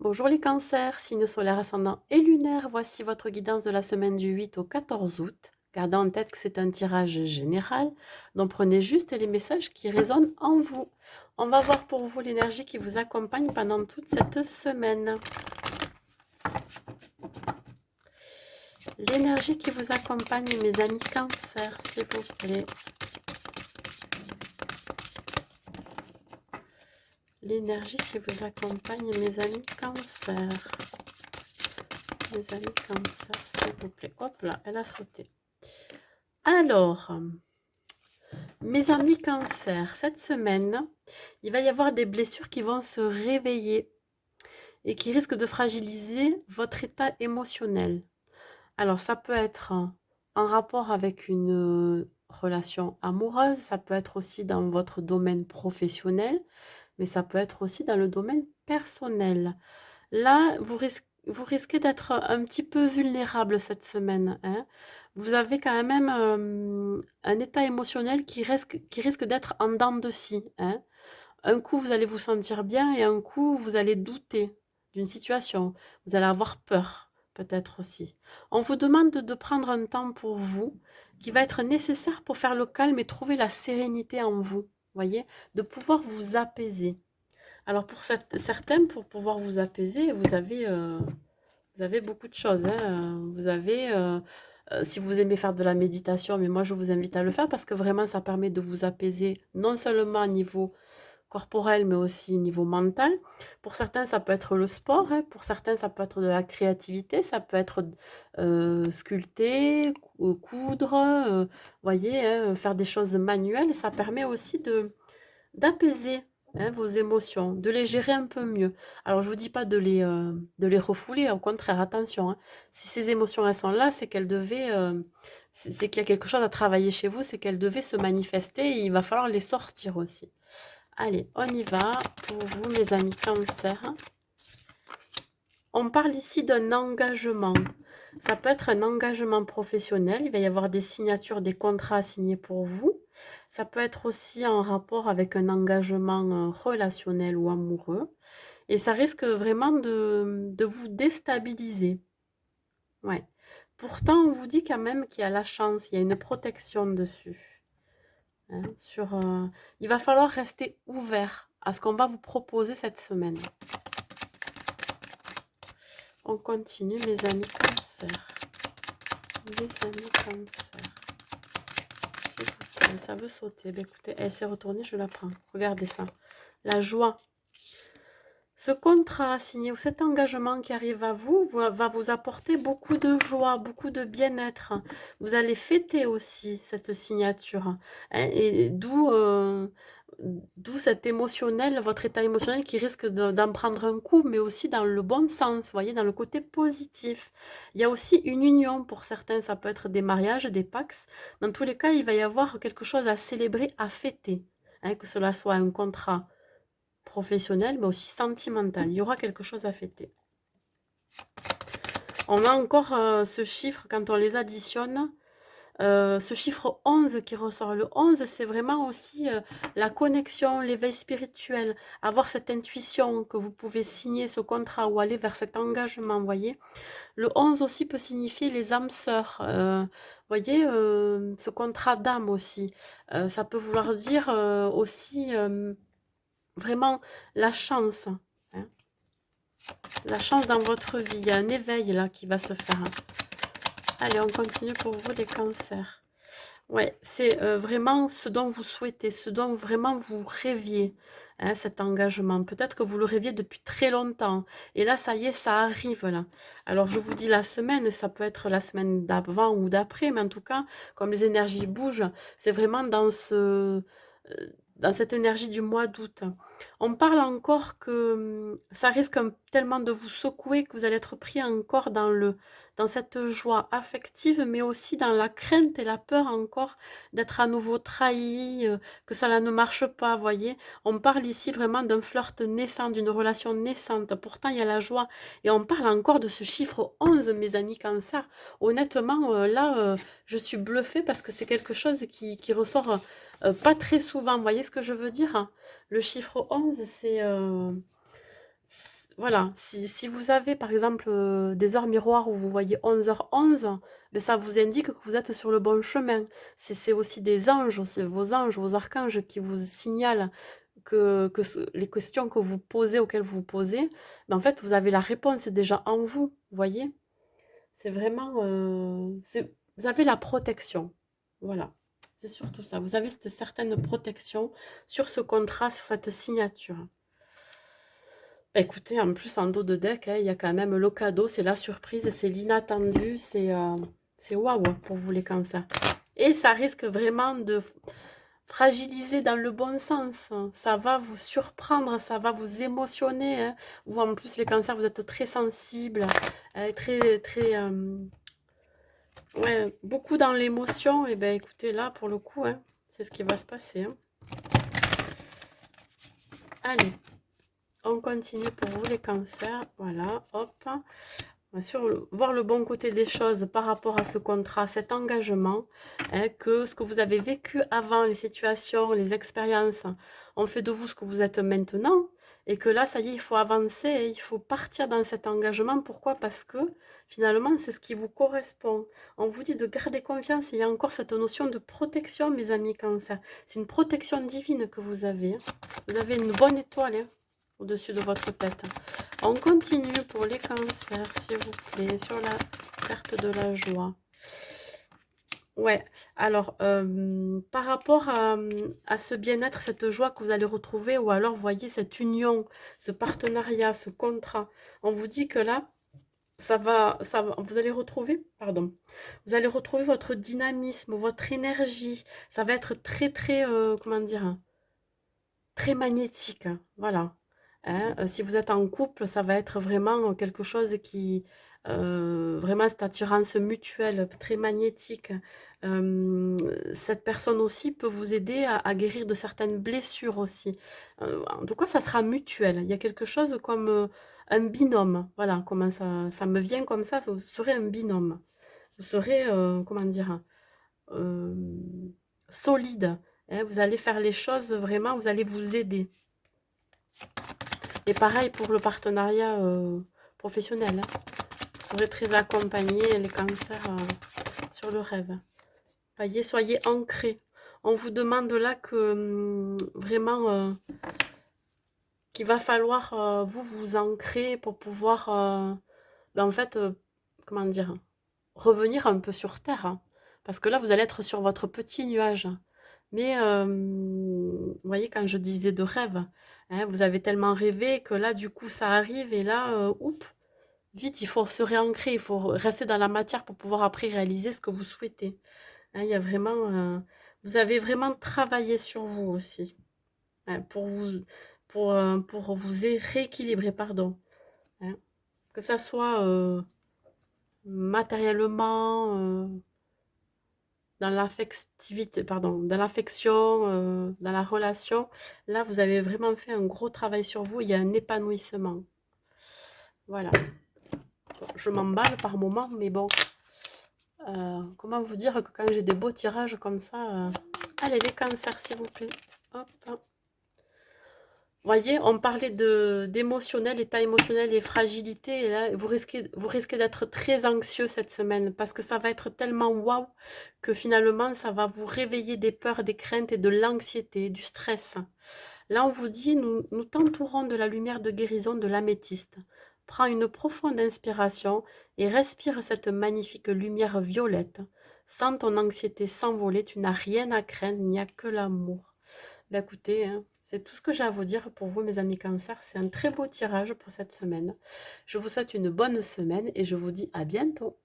Bonjour les cancers, signe solaire ascendant et lunaire, voici votre guidance de la semaine du 8 au 14 août. Gardez en tête que c'est un tirage général, donc prenez juste les messages qui résonnent en vous. On va voir pour vous l'énergie qui vous accompagne pendant toute cette semaine. L'énergie qui vous accompagne, mes amis cancers, s'il vous plaît. L'énergie qui vous accompagne, mes amis cancers. Mes amis cancers, s'il vous plaît. Hop là, elle a sauté. Alors, mes amis cancer, cette semaine, il va y avoir des blessures qui vont se réveiller et qui risquent de fragiliser votre état émotionnel. Alors, ça peut être en rapport avec une relation amoureuse, ça peut être aussi dans votre domaine professionnel, mais ça peut être aussi dans le domaine personnel. Là, vous risquez d'être un petit peu vulnérable cette semaine, hein. Vous avez quand même un état émotionnel qui risque d'être en dents de scie, hein. Un coup, vous allez vous sentir bien et un coup, vous allez douter d'une situation. Vous allez avoir peur, peut-être aussi. On vous demande de prendre un temps pour vous qui va être nécessaire pour faire le calme et trouver la sérénité en vous, voyez, de pouvoir vous apaiser. Alors pour certains, pour pouvoir vous apaiser, vous avez beaucoup de choses, hein. Vous avez, si vous aimez faire de la méditation, mais moi je vous invite à le faire parce que vraiment ça permet de vous apaiser non seulement au niveau corporel, mais aussi au niveau mental. Pour certains, ça peut être le sport, hein. Pour certains, ça peut être de la créativité, ça peut être sculpter, coudre, voyez, hein, faire des choses manuelles. Ça permet aussi d'apaiser, hein, vos émotions, de les gérer un peu mieux. Alors, je vous dis pas de les refouler, au contraire, attention, hein. Si ces émotions, elles sont là, c'est qu'elles devaient, c'est qu'il y a quelque chose à travailler chez vous, c'est qu'elles devaient se manifester et il va falloir les sortir aussi. Allez, on y va pour vous, mes amis cancer. On parle ici d'un engagement. Ça peut être un engagement professionnel. Il va y avoir des signatures, des contrats signés pour vous. Ça peut être aussi en rapport avec un engagement relationnel ou amoureux. Et ça risque vraiment de vous déstabiliser. Ouais. Pourtant, on vous dit quand même qu'il y a la chance, il y a une protection dessus, hein, il va falloir rester ouvert à ce qu'on va vous proposer cette semaine. On continue, mes amis cancer. Les amis cancer. S'il vous plaît, ça veut sauter. Ben, écoutez, elle s'est retournée, je la prends. Regardez ça. La joie. Ce contrat signé ou cet engagement qui arrive à vous va vous apporter beaucoup de joie, beaucoup de bien-être. Vous allez fêter aussi cette signature, hein, et d'où cet émotionnel, votre état émotionnel qui risque d'en prendre un coup, mais aussi dans le bon sens, vous voyez, dans le côté positif. Il y a aussi une union pour certains, ça peut être des mariages, des pax. Dans tous les cas, il va y avoir quelque chose à célébrer, à fêter, hein, que cela soit un contrat professionnel, mais aussi sentimental. Il y aura quelque chose à fêter. On a encore ce chiffre, quand on les additionne, ce chiffre 11 qui ressort. Le 11, c'est vraiment aussi la connexion, l'éveil spirituel, avoir cette intuition que vous pouvez signer ce contrat ou aller vers cet engagement, vous voyez. Le 11 aussi peut signifier les âmes sœurs, voyez, ce contrat d'âme aussi. Ça peut vouloir dire aussi vraiment la chance, hein. La chance dans votre vie. Il y a un éveil là qui va se faire. Allez, on continue pour vous les cancers. Ouais, c'est vraiment ce dont vous souhaitez, ce dont vraiment vous rêviez, hein, cet engagement. Peut-être que vous le rêviez depuis très longtemps. Et là, ça y est, ça arrive là. Alors, je vous dis la semaine, ça peut être la semaine d'avant ou d'après, mais en tout cas, comme les énergies bougent, c'est vraiment dans cette énergie du mois d'août. On parle encore que ça risque tellement de vous secouer que vous allez être pris encore dans cette joie affective, mais aussi dans la crainte et la peur encore d'être à nouveau trahi, que ça là ne marche pas, voyez. On parle ici vraiment d'un flirt naissant, d'une relation naissante. Pourtant, il y a la joie. Et on parle encore de ce chiffre 11, mes amis cancer. Honnêtement, là, je suis bluffée parce que c'est quelque chose qui ressort pas très souvent. Vous voyez ce que je veux dire? Le chiffre 11, voilà, si vous avez par exemple des heures miroirs où vous voyez 11h11, ben, ça vous indique que vous êtes sur le bon chemin. C'est aussi des anges, c'est vos anges, vos archanges qui vous signalent les questions que vous posez, auxquelles vous vous posez, ben, en fait, vous avez la réponse déjà en vous, vous voyez? C'est vraiment, vous avez la protection. Voilà, c'est surtout ça. Vous avez cette certaine protection sur ce contrat, sur cette signature. Bah, écoutez, en plus, en dos de deck, hein, il y a quand même le cadeau, c'est la surprise, c'est l'inattendu, c'est waouh pour vous les cancers. Et ça risque vraiment de fragiliser dans le bon sens, hein. Ça va vous surprendre, ça va vous émotionner, hein. Vous, en plus, les cancers, vous êtes très sensibles, très, très, ouais, beaucoup dans l'émotion. Et ben écoutez, là, pour le coup, hein, c'est ce qui va se passer, hein. Allez, on continue pour vous les cancers. Voilà, hop. On va voir le bon côté des choses par rapport à ce contrat, cet engagement, hein, que ce que vous avez vécu avant, les situations, les expériences, ont fait de vous ce que vous êtes maintenant. Et que là, ça y est, il faut avancer, et il faut partir dans cet engagement. Pourquoi? Parce que finalement, c'est ce qui vous correspond. On vous dit de garder confiance. Il y a encore cette notion de protection, mes amis cancer. C'est une protection divine que vous avez, hein. Vous avez une bonne étoile, hein, au-dessus de votre tête. On continue pour les cancers, s'il vous plaît, sur la carte de la joie. Ouais, alors, par rapport à ce bien-être, cette joie que vous allez retrouver, ou alors, vous voyez, cette union, ce partenariat, ce contrat, on vous dit que là, vous allez retrouver, pardon, vous allez retrouver votre dynamisme, votre énergie. Ça va être très, très, comment dire, très magnétique, hein, voilà. Hein, si vous êtes en couple, ça va être vraiment quelque chose qui, vraiment cette attirance mutuelle, très magnétique. Cette personne aussi peut vous aider à guérir de certaines blessures aussi. En tout cas, ça sera mutuel. Il y a quelque chose comme un binôme. Voilà, comment ça me vient comme ça, vous serez un binôme. Vous serez, comment dire, euh, solide, hein. Vous allez faire les choses vraiment, vous allez vous aider. Et pareil pour le partenariat professionnel, hein. Vous serez très accompagné, les cancers, sur le rêve. Voyez, soyez ancrés. On vous demande là que vraiment qu'il va falloir vous ancrer pour pouvoir, ben, en fait, comment dire, revenir un peu sur Terre, hein. Parce que là, vous allez être sur votre petit nuage. Mais vous voyez, quand je disais de rêve, hein, vous avez tellement rêvé que là, du coup, ça arrive. Et là, oups, vite, il faut se réancrer. Il faut rester dans la matière pour pouvoir après réaliser ce que vous souhaitez. Hein, il y a vraiment, vous avez vraiment travaillé sur vous aussi, hein, pour vous rééquilibrer, pardon, hein. Que ça soit matériellement, dans l'affectivité, pardon, dans l'affection, dans la relation. Là, vous avez vraiment fait un gros travail sur vous. Il y a un épanouissement. Voilà. Bon, je m'emballe par moment, mais bon. Comment vous dire que quand j'ai des beaux tirages comme ça... Allez, les cancers, s'il vous plaît. Hop, hop. Voyez, on parlait d'émotionnel, état émotionnel et fragilité. Et là, vous risquez d'être très anxieux cette semaine parce que ça va être tellement waouh que finalement, ça va vous réveiller des peurs, des craintes et de l'anxiété, du stress. Là, on vous dit, nous t'entourons de la lumière de guérison de l'améthyste. Prends une profonde inspiration et respire cette magnifique lumière violette. Sans ton anxiété s'envoler, tu n'as rien à craindre, il n'y a que l'amour. Ben écoutez, hein, c'est tout ce que j'ai à vous dire pour vous, mes amis cancer. C'est un très beau tirage pour cette semaine. Je vous souhaite une bonne semaine et je vous dis à bientôt.